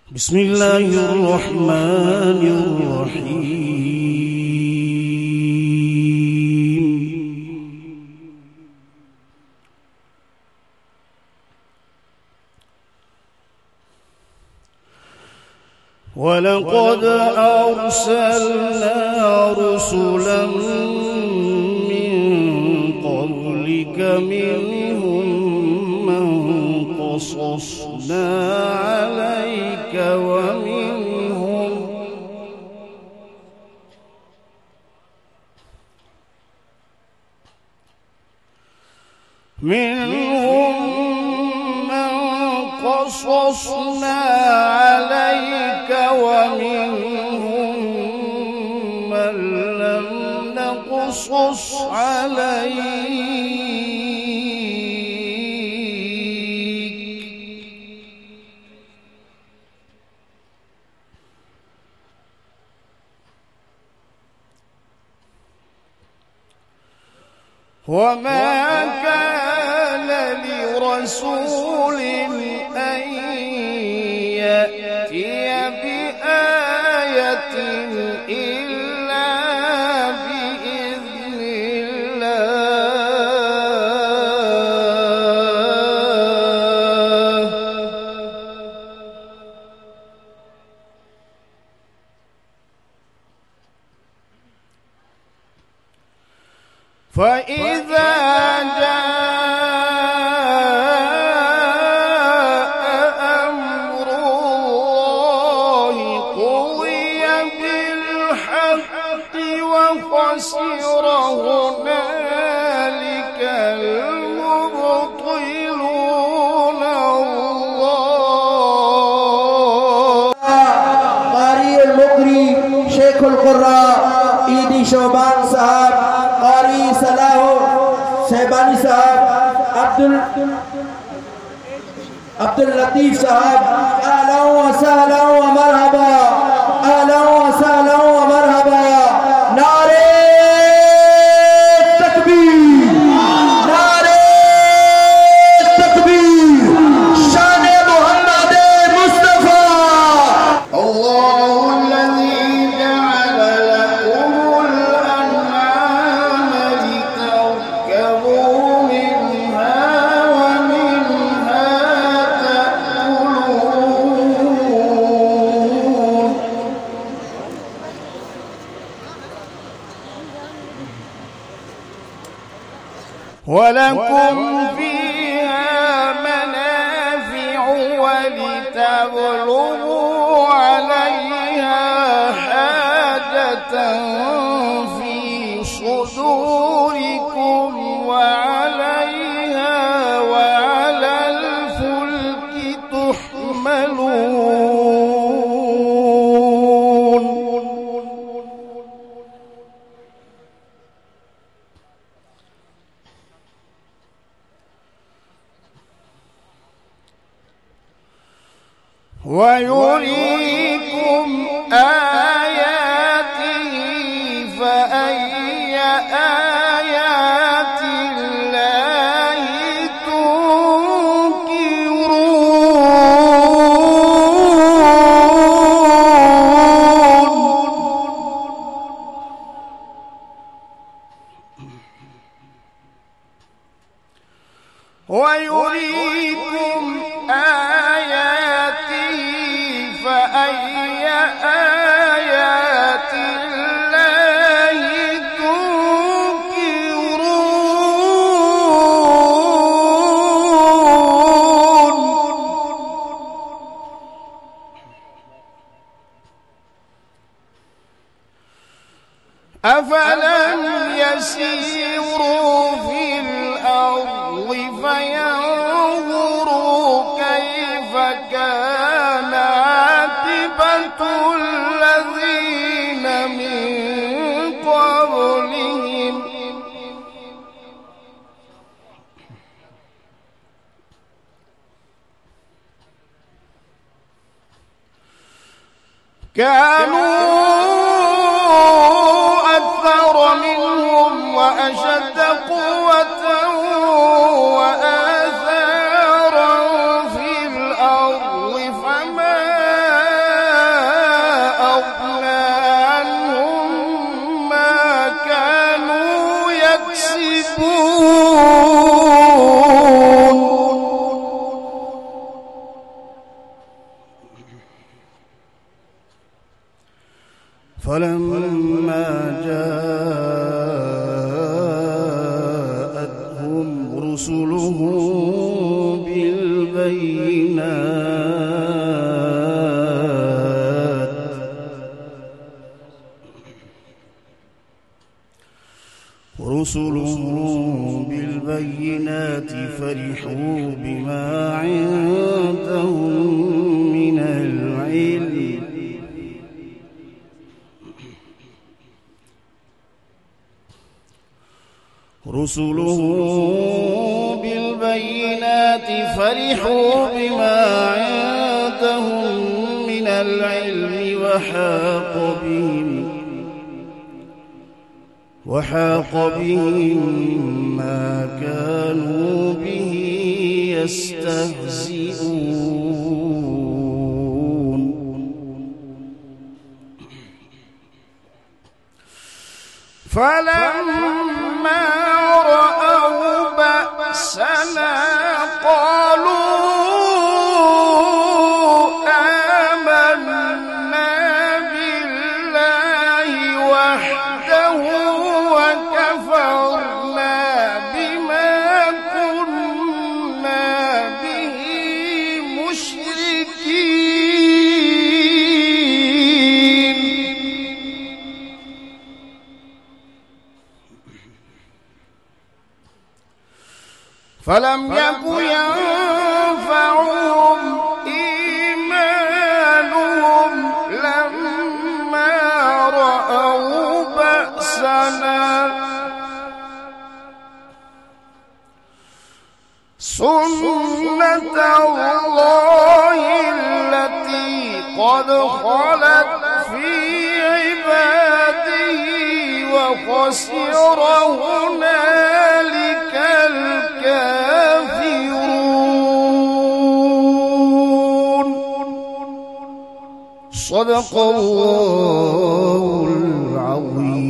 بسم الله الرحمن الرحيم. ولقد أرسلنا رسلا من قبلك منهم من قصصنا عليك ومنهم من قصصنا عليك ومنهم من لم نقصص عليك وما كان لرسول أن يأتي بآية إلا بإذن الله فإذا جاء أمر الله قضي بالحق وخسر هنالك المبطلون. الله قاری المقری شیخ القراء عیدی شعبان صاحب، قاری صلاح شیبانی صاحب، عبداللطیف صاحب، اهلا و سهلا و مرحبا، اهلا و سهلا و مرحبا. نعرے تکبیر، نعرے تکبیر، شان محمد مصطفی. الله الذي جعل لكم الأنعام لتركبوا منها ومنها تأكلون. ولكم فيها منافع ولتبلغوا عليها حاجة في صدوركم وعليها وعلى الفلك تحملون. ويريكم آياته فأي آيات الله تنكرون. ويريكم آياته فأي آيات الله تنكرون. أفلم يسيروا في الأرض فينظروا كيف كان عاقبة الذين من قبلهم كانوا أكثر منهم وأشد قوة وآثارا في الأرض فما فلما جاءتهم رسلهم بالبينات فرحوا بما عندهم من العلم وحاق بهم ما كانوا به يستهزئون فلما رأوا بأسنا قالوا آمنا بالله وحده وكفرنا بما كنا به مشركين فلم يك ينفعهم إيمانهم لما رأوا بأسنا سنة الله التي قد خلت في عباده وخسر هنالك الكافرون. صدق الله العظيم.